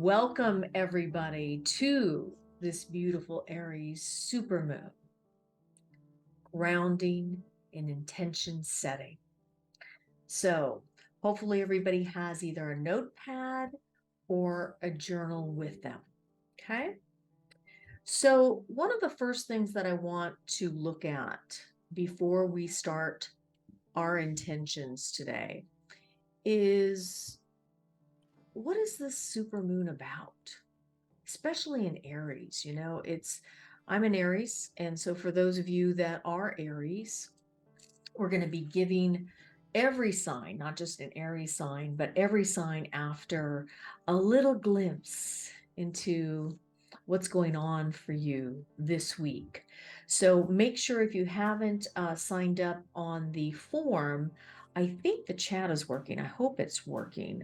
Welcome everybody to this beautiful Aries supermoon, grounding and intention setting. So hopefully everybody has either a notepad or a journal with them. Okay. So one of the first things that I want to look at before we start our intentions today is, what is this supermoon about? Especially in Aries, I'm an Aries. And so for those of you that are Aries, we're going to be giving every sign, not just an Aries sign, but every sign after a little glimpse into what's going on for you this week. So make sure if you haven't signed up on the form, I think the chat is working. I hope it's working.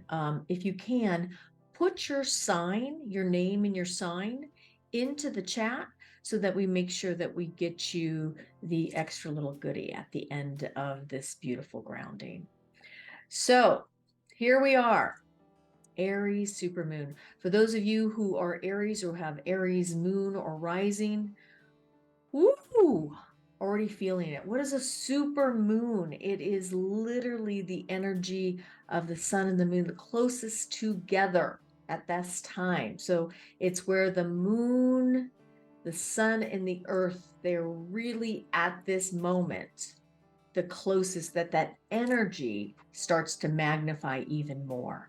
If you can, put your sign, your name and your sign into the chat so that we make sure that we get you the extra little goodie at the end of this beautiful grounding. So here we are, Aries supermoon. For those of you who are Aries or have Aries moon or rising, woo, already feeling it. What is a super moon? It is literally the energy of the sun and the moon, the closest together at this time. So it's where the moon, the sun, and the earth, they're really at this moment the closest, that energy starts to magnify even more.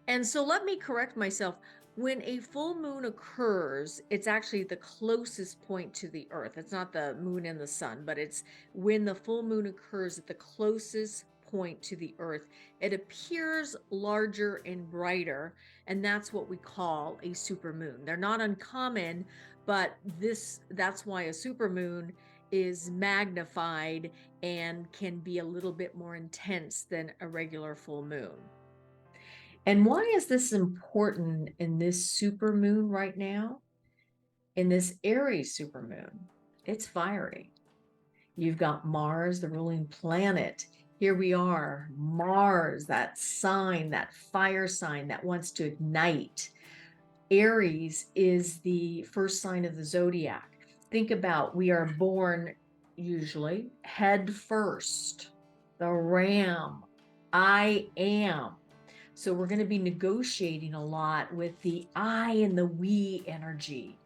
And so let me correct myself. When a full moon occurs, it's actually the closest point to the earth. It's not the moon and the sun, but it's when the full moon occurs at the closest point to the earth. It appears larger and brighter, and that's what we call a supermoon. They're not uncommon, but that's why a supermoon is magnified and can be a little bit more intense than a regular full moon. And why is this important in this supermoon right now? In this Aries supermoon, it's fiery. You've got Mars, the ruling planet. Here we are, Mars, that sign, that fire sign that wants to ignite. Aries is the first sign of the zodiac. Think about, we are born usually head first, the ram, I am. So we're going to be negotiating a lot with the I and the we energy.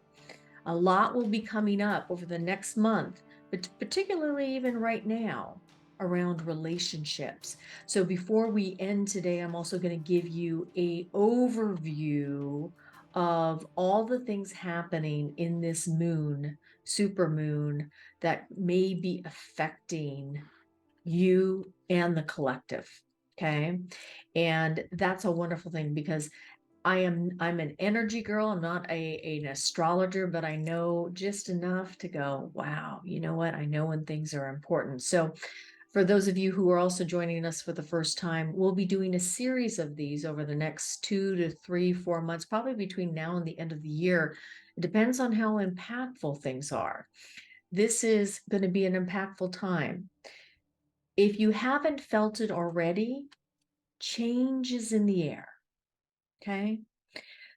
A lot will be coming up over the next month, but particularly even right now around relationships. So before we end today, I'm also going to give you an overview of all the things happening in this moon, supermoon, that may be affecting you and the collective. Okay. And that's a wonderful thing because I'm an energy girl. I'm not an astrologer, but I know just enough to go, wow, you know what? I know when things are important. So for those of you who are also joining us for the first time, we'll be doing a series of these over the next 2 to 3, 4 months, probably between now and the end of the year. It depends on how impactful things are. This is going to be an impactful time. If you haven't felt it already, change is in the air. Okay.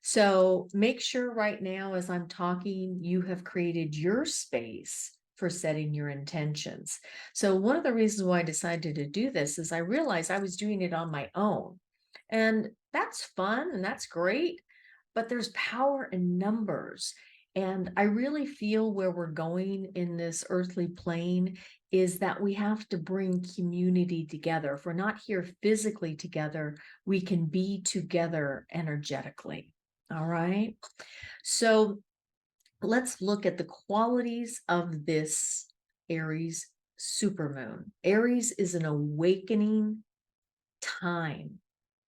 So make sure right now, as I'm talking, you have created your space for setting your intentions. So one of the reasons why I decided to do this is I realized I was doing it on my own. And that's fun and that's great, but there's power in numbers. And I really feel where we're going in this earthly plane is that we have to bring community together. If we're not here physically together, we can be together energetically. All right. So let's look at the qualities of this Aries supermoon. Aries is an awakening time.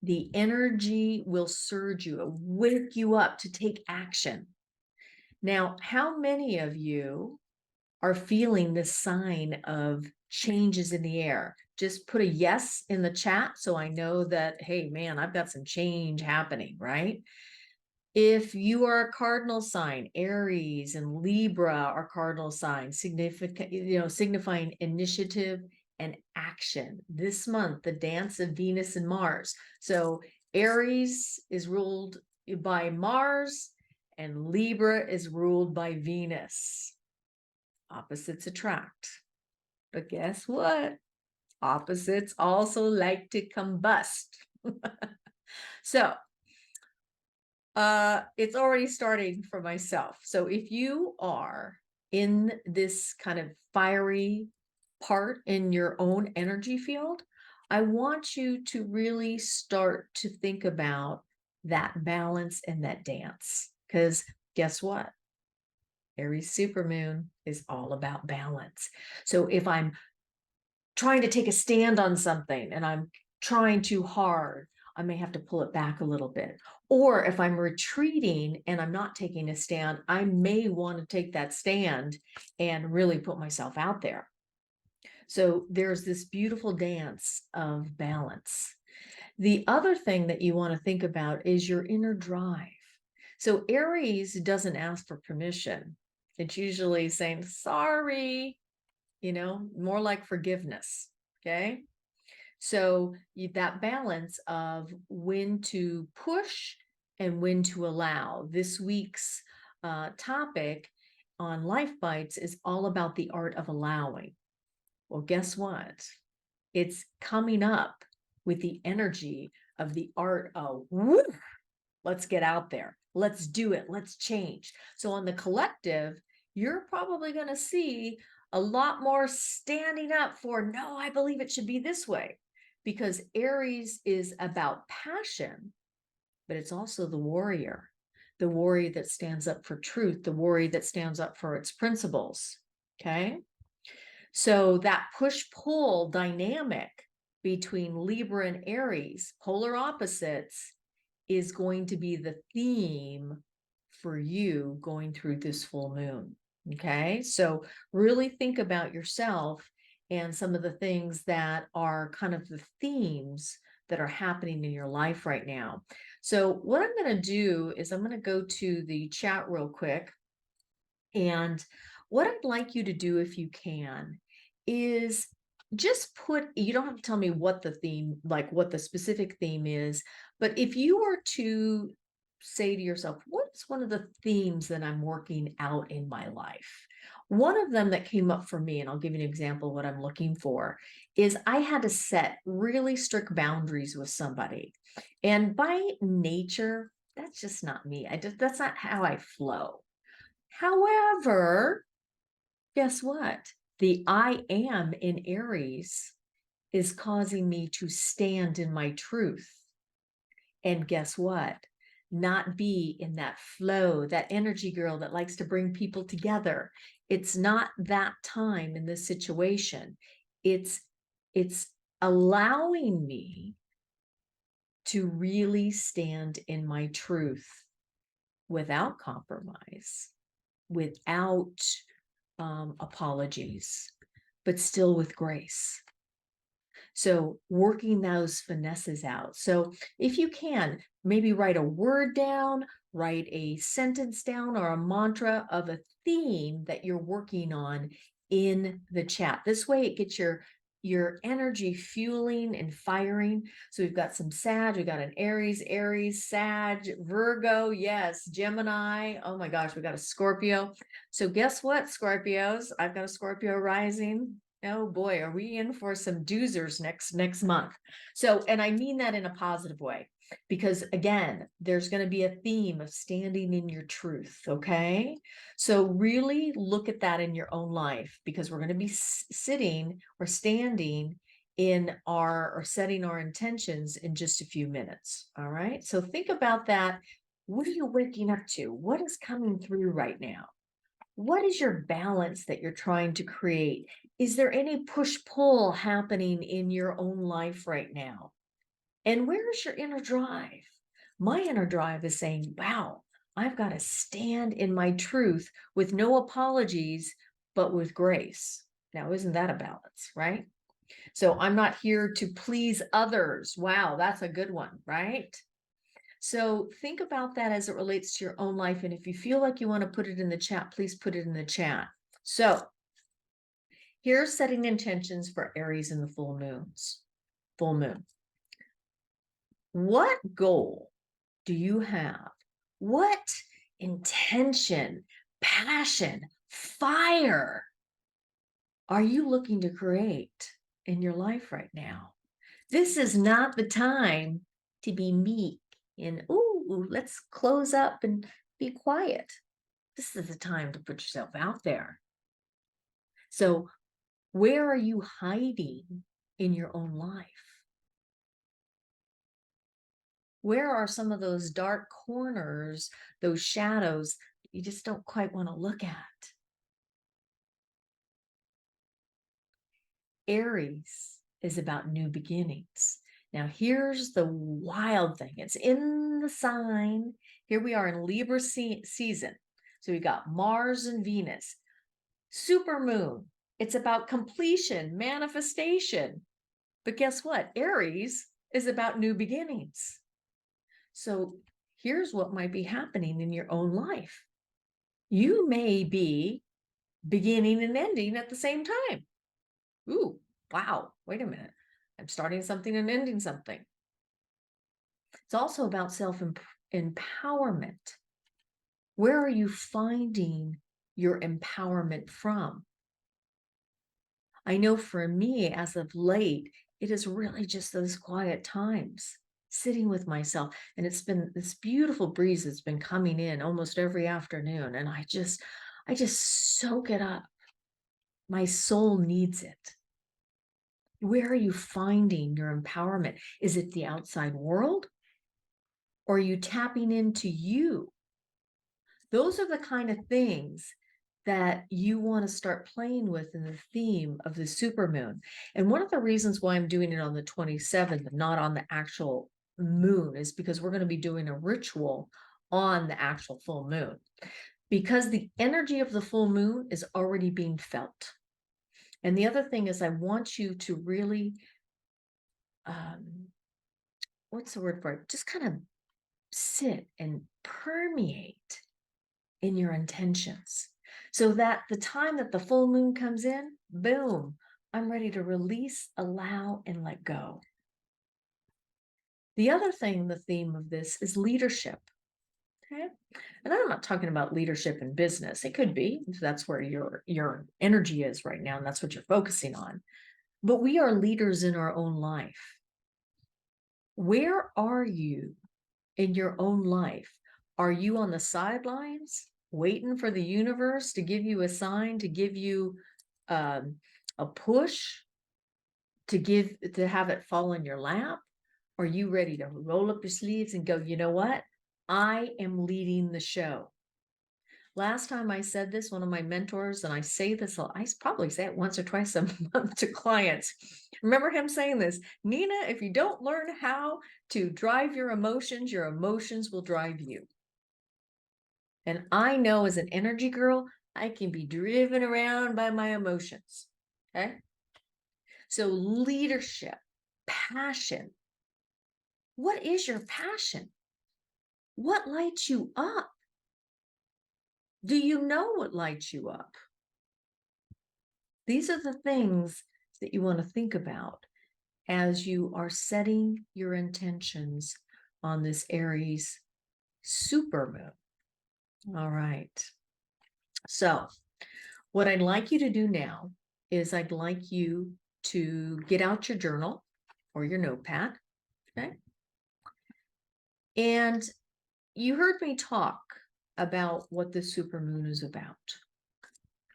The energy will surge you, wake you up to take action. Now, how many of you are feeling the sign of changes in the air? Just put a yes in the chat so I know that, hey, man, I've got some change happening, right? If you are a cardinal sign, Aries and Libra are cardinal signs, signifying initiative and action. This month, the dance of Venus and Mars. So Aries is ruled by Mars, and Libra is ruled by Venus. Opposites attract. But guess what? Opposites also like to combust. So it's already starting for myself. So if you are in this kind of fiery part in your own energy field, I want you to really start to think about that balance and that dance. Because guess what? Aries supermoon is all about balance. So if I'm trying to take a stand on something and I'm trying too hard, I may have to pull it back a little bit. Or if I'm retreating and I'm not taking a stand, I may want to take that stand and really put myself out there. So there's this beautiful dance of balance. The other thing that you want to think about is your inner drive. So Aries doesn't ask for permission. It's usually saying, sorry, more like forgiveness. Okay. So that balance of when to push and when to allow. This week's topic on Life Bites is all about the art of allowing. Well, guess what? It's coming up with the energy of the art of woo, let's get out there. Let's do it. Let's change. So on the collective, you're probably going to see a lot more standing up for, no, I believe it should be this way, because Aries is about passion, but it's also the warrior that stands up for truth, the warrior that stands up for its principles. Okay. So that push-pull dynamic between Libra and Aries, polar opposites, is going to be the theme for you going through this full moon. Okay, so really think about yourself and some of the things that are kind of the themes that are happening in your life right now. So what I'm going to do is I'm going to go to the chat real quick. And what I'd like you to do, if you can, is just you don't have to tell me what the theme, like what the specific theme is, but if you were to say to yourself, what's one of the themes that I'm working out in my life? One of them that came up for me, and I'll give you an example of what I'm looking for, is I had to set really strict boundaries with somebody. And by nature, that's just not me. That's not how I flow. However, guess what? The I am in Aries is causing me to stand in my truth. And guess what? Not be in that flow, that energy girl that likes to bring people together. It's not that time in this situation. It's allowing me to really stand in my truth without compromise, without apologies, but still with grace. So working those finesses out. So if you can, maybe write a word down, write a sentence down or a mantra of a theme that you're working on in the chat. This way it gets your energy fueling and firing. So we've got some Sag, we've got an Aries, Sag, Virgo, yes, Gemini. Oh my gosh, we got a Scorpio. So guess what, Scorpios? I've got a Scorpio rising. Oh boy, are we in for some doozers next month. So, and I mean that in a positive way, because again, there's going to be a theme of standing in your truth. Okay. So really look at that in your own life, because we're going to be sitting or standing in or setting our intentions in just a few minutes. All right. So think about that. What are you waking up to? What is coming through right now? What is your balance that you're trying to create? Is there any push-pull happening in your own life right now? And where is your inner drive? My inner drive is saying, wow, I've got to stand in my truth with no apologies, but with grace. Now, isn't that a balance, right? So I'm not here to please others. Wow, that's a good one, right? So think about that as it relates to your own life. And if you feel like you want to put it in the chat, please put it in the chat. So here's setting intentions for Aries in the full moon. What goal do you have What intention, passion, fire are you looking to create in your life right now? This is not the time to be meek and, ooh, let's close up and be quiet. This is the time to put yourself out there. So, where are you hiding in your own life? Where are some of those dark corners, those shadows you just don't quite want to look at? Aries is about new beginnings. Now, here's the wild thing, it's in the sign. Here we are in Libra season. So we got Mars and Venus, super moon. It's about completion, manifestation. But guess what? Aries is about new beginnings. So here's what might be happening in your own life. You may be beginning and ending at the same time. Ooh, wow, wait a minute. I'm starting something and ending something. It's also about self-empowerment. Where are you finding your empowerment from? I know for me, as of late, it is really just those quiet times, sitting with myself. And it's been this beautiful breeze that's been coming in almost every afternoon. And I just soak it up. My soul needs it. Where are you finding your empowerment? Is it the outside world? Or are you tapping into you? Those are the kind of things that you want to start playing with in the theme of the supermoon. And one of the reasons why I'm doing it on the 27th, not on the actual moon, is because we're going to be doing a ritual on the actual full moon. Because the energy of the full moon is already being felt. And the other thing is, I want you to really, what's the word for it? Just kind of sit and permeate in your intentions so that the time that the full moon comes in, boom, I'm ready to release, allow, and let go. The other thing, the theme of this is leadership. Okay. And I'm not talking about leadership in business. It could be if that's where your energy is right now, and that's what you're focusing on. But we are leaders in our own life. Where are you in your own life? Are you on the sidelines waiting for the universe to give you a sign, to give you um, a push, to have it fall in your lap? Are you ready to roll up your sleeves and go, you know what? I am leading the show. Last time I said this, one of my mentors, and I say this, I probably say it once or twice a month to clients. Remember him saying this, Nina, if you don't learn how to drive your emotions will drive you. And I know as an energy girl, I can be driven around by my emotions. Okay. So leadership, passion. What is your passion? What lights you up? Do you know what lights you up? These are the things that you want to think about as you are setting your intentions on this Aries supermoon. All right. So what I'd like you to do now is I'd like you to get out your journal or your notepad. Okay. And you heard me talk about what the supermoon is about.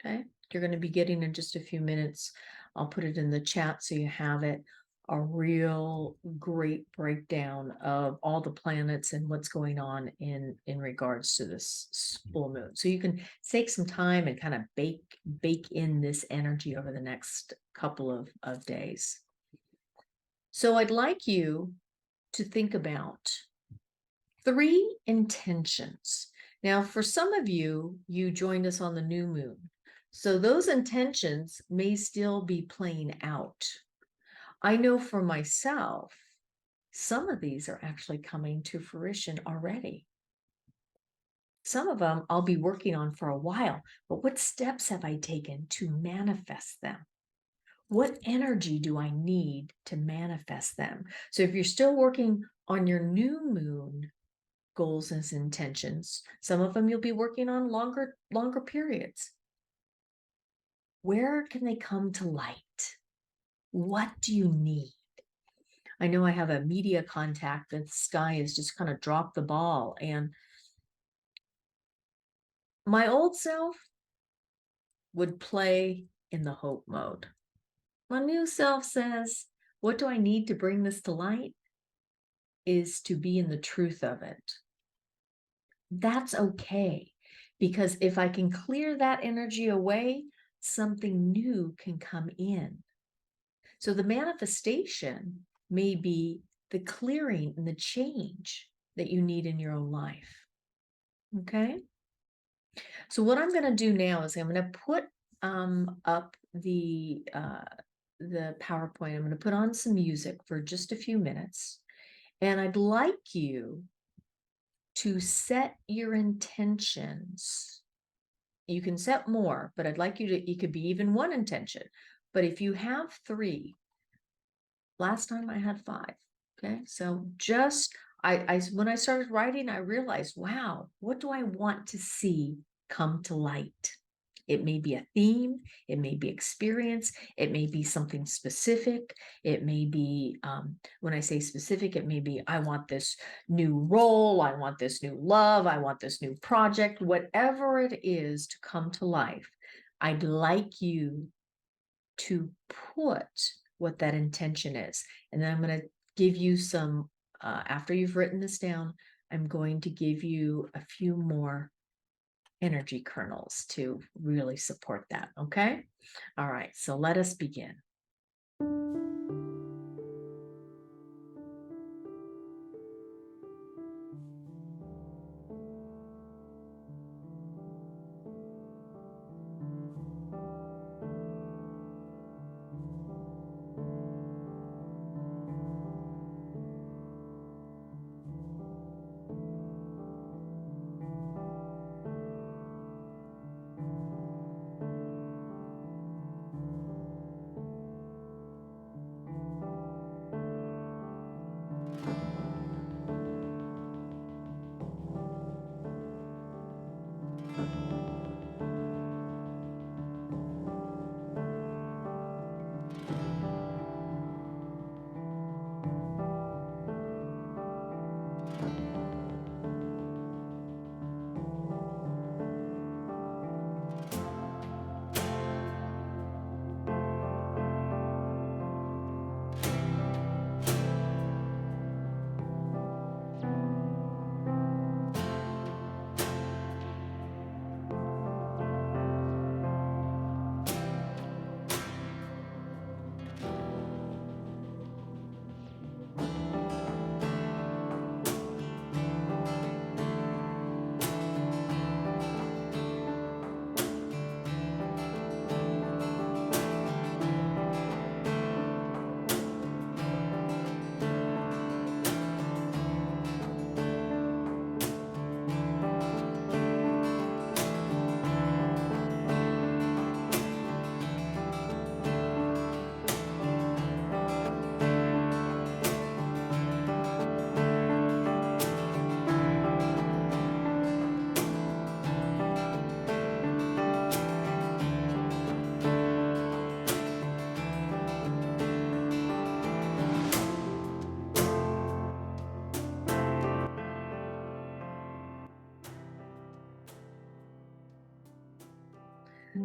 Okay. You're going to be getting in just a few minutes. I'll put it in the chat so you have it. A real great breakdown of all the planets and what's going on in regards to this full moon. So you can take some time and kind of bake in this energy over the next couple of days. So I'd like you to think about 3 intentions. Now, for some of you, you joined us on the new moon. So those intentions may still be playing out. I know for myself, some of these are actually coming to fruition already. Some of them I'll be working on for a while, but what steps have I taken to manifest them? What energy do I need to manifest them? So if you're still working on your new moon, goals and intentions. Some of them you'll be working on longer periods. Where can they come to light? What do you need? I know I have a media contact that Sky has just kind of dropped the ball, and my old self would play in the hope mode. My new self says, what do I need to bring this to light? Is to be in the truth of it. That's okay, because if I can clear that energy away, something new can come in. So the manifestation may be the clearing and the change that you need in your own life. Okay? So what I'm going to do now is I'm going to put up the PowerPoint. I'm going to put on some music for just a few minutes. And I'd like you to set your intentions. You can set more, but I'd like you to, it could be even one intention. But if you have 3, last time I had 5. Okay. So just, when I started writing, I realized, wow, what do I want to see come to light? It may be a theme, it may be experience, it may be something specific. It may be, when I say specific, it may be, I want this new role, I want this new love, I want this new project, whatever it is to come to life. I'd like you to put what that intention is. And then I'm going to give you some, after you've written this down, I'm going to give you a few more energy kernels to really support that. Okay. All right. So let us begin.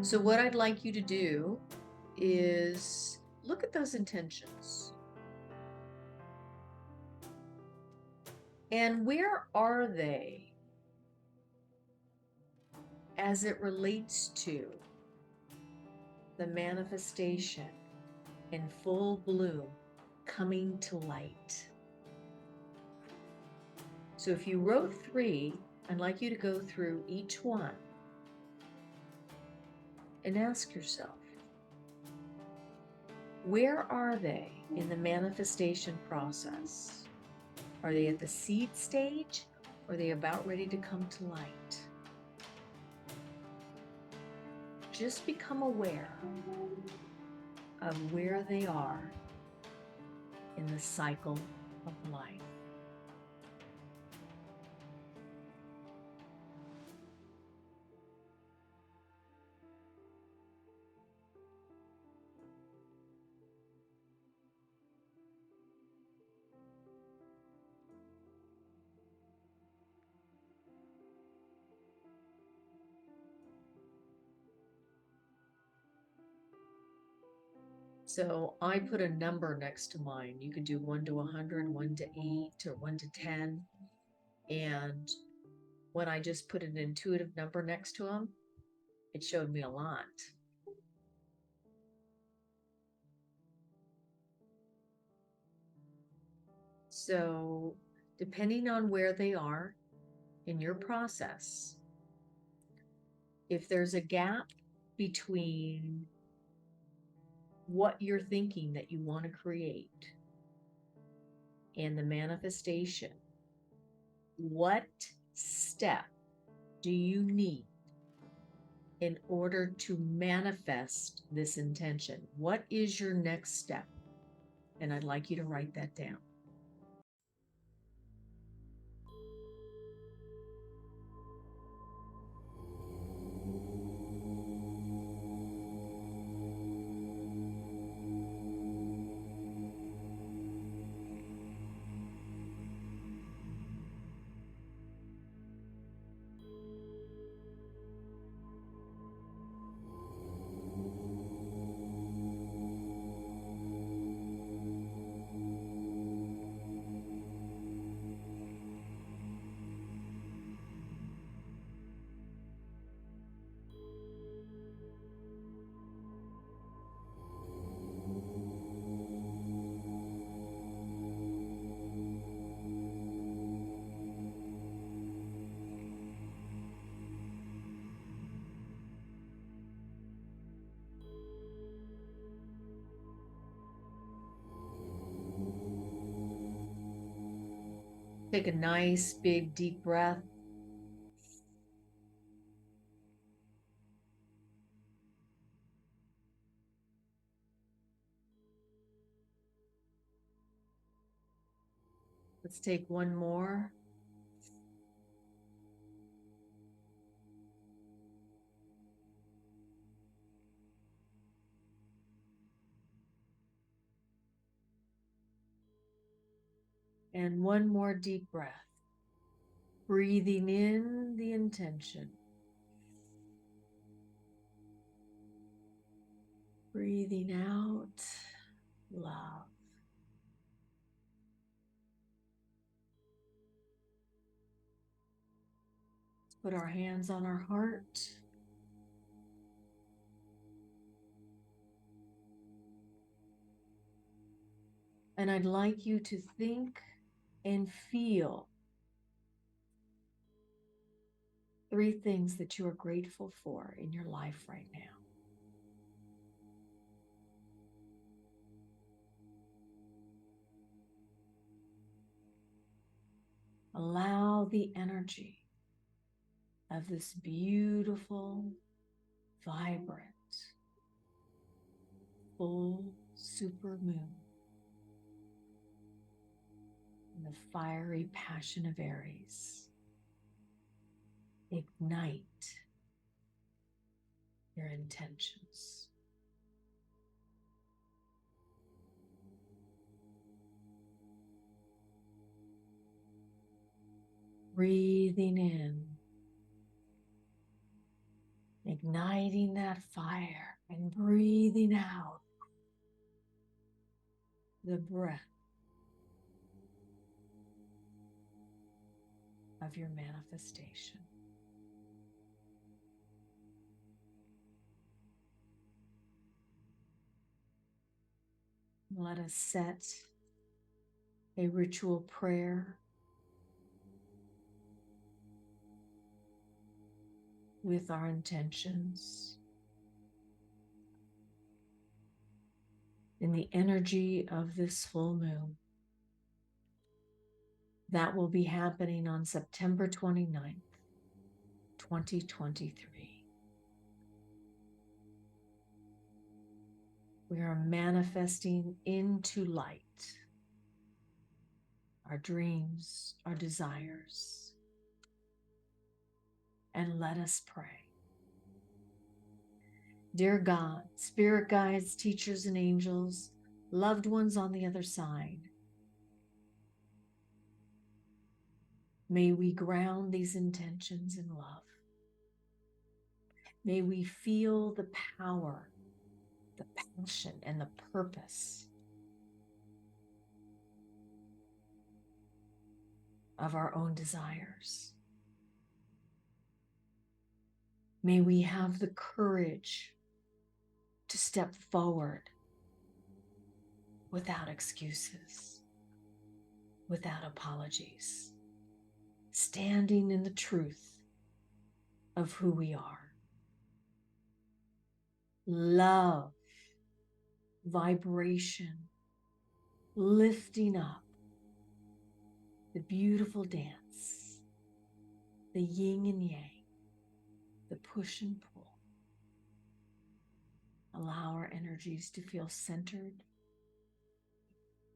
So what I'd like you to do is look at those intentions. And where are they as it relates to the manifestation in full bloom coming to light? So if you wrote 3, I'd like you to go through each one and ask yourself, where are they in the manifestation process? Are they at the seed stage, or are they about ready to come to light? Just become aware of where they are in the cycle of life. So I put a number next to mine. You could do 1 to 100, 1 to 8, or 1 to 10. And when I just put an intuitive number next to them, it showed me a lot. So depending on where they are in your process, if there's a gap between what you're thinking that you want to create and the manifestation, what step do you need in order to manifest this intention? What is your next step? And I'd like you to write that down. Take a nice, big, deep breath. Let's take one more. And one more deep breath. Breathing in the intention. Breathing out love. Let's put our hands on our heart. And I'd like you to think and feel 3 things that you are grateful for in your life right now. Allow the energy of this beautiful, vibrant, full super moon and the fiery passion of Aries ignite your intentions. Breathing in, igniting that fire, and breathing out the breath of your manifestation. Let us set a ritual prayer with our intentions in the energy of this full moon. That will be happening on September 29th, 2023. We are manifesting into light our dreams, our desires, and let us pray. Dear God, spirit guides, teachers, and angels, loved ones on the other side, may we ground these intentions in love. May we feel the power the passion and the purpose of our own desires. May we have the courage to step forward without excuses, without apologies, standing in the truth of who we are. Love, vibration, lifting up, the beautiful dance, the yin and yang, the push and pull. Allow our energies to feel centered,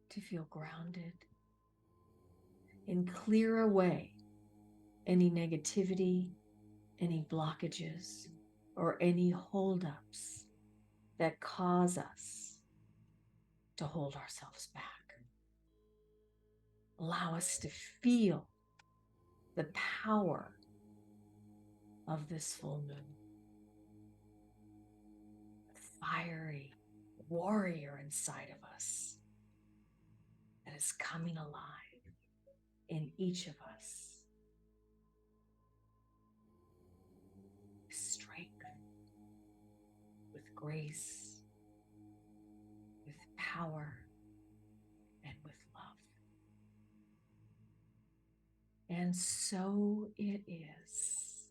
to feel grounded, and clear away any negativity, any blockages, or any holdups that cause us to hold ourselves back. Allow us to feel the power of this full moon. The fiery warrior inside of us that is coming alive in each of us. With strength, with grace, with power, and with love. And so it is.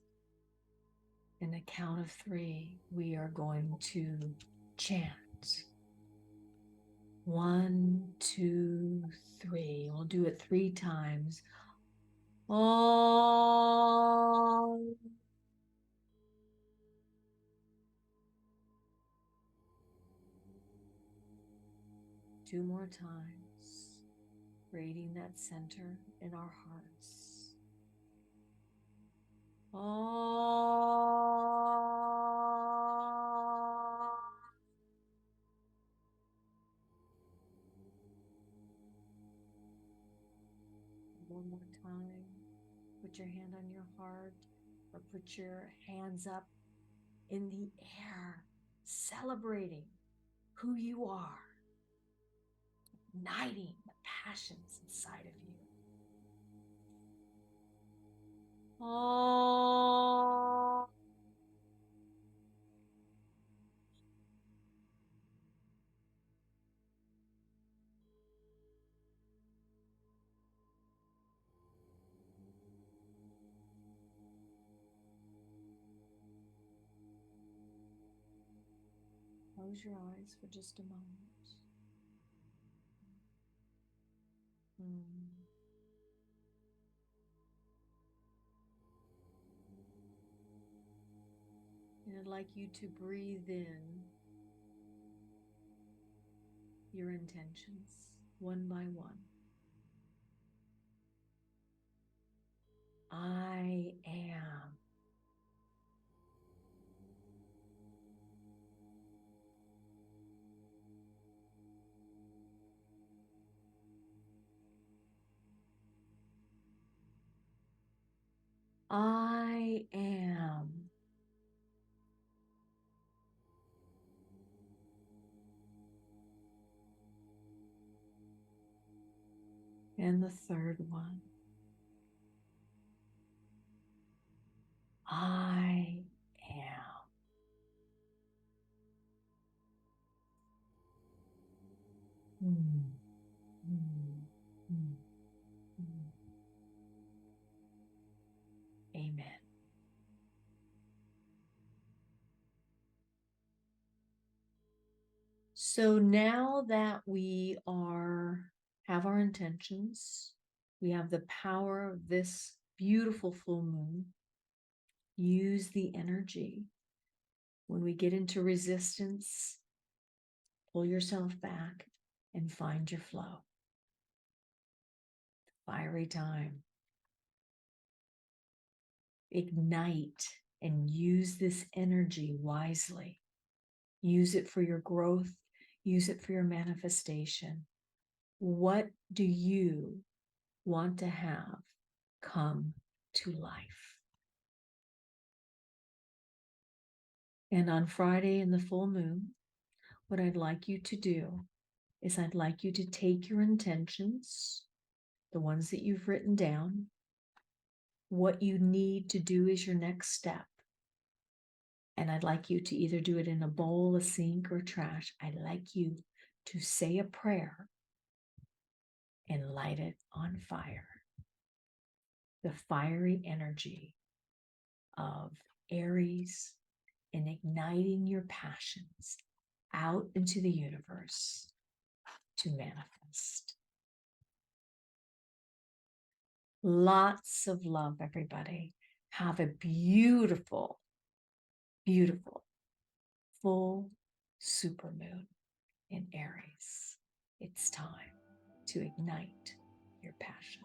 In the count of 3, we are going to chant. 1, 2, 3. We'll do it 3 times. Om. 2 more times, creating that center in our hearts. Om. 1 more time. Put your hand on your heart or put your hands up in the air, celebrating who you are, igniting the passions inside of you. Oh. Close your eyes for just a moment. And I'd like you to breathe in your intentions one by one. I am. I am. And the third one. I am. Mm, mm, mm, mm. Amen. So now that we have our intentions, we have the power of this beautiful full moon, use the energy. When we get into resistance, pull yourself back and find your flow. Fiery time. Ignite and use this energy wisely. Use it for your growth. Use it for your manifestation. What do you want to have come to life? And on Friday in the full moon, what I'd like you to do is I'd like you to take your intentions, the ones that you've written down, what you need to do is your next step. And I'd like you to either do it in a bowl, a sink, or trash. I'd like you to say a prayer and light it on fire. The fiery energy of Aries and igniting your passions out into the universe to manifest. Lots of love, everybody. Have a beautiful, beautiful full supermoon in Aries. It's time to ignite your passion.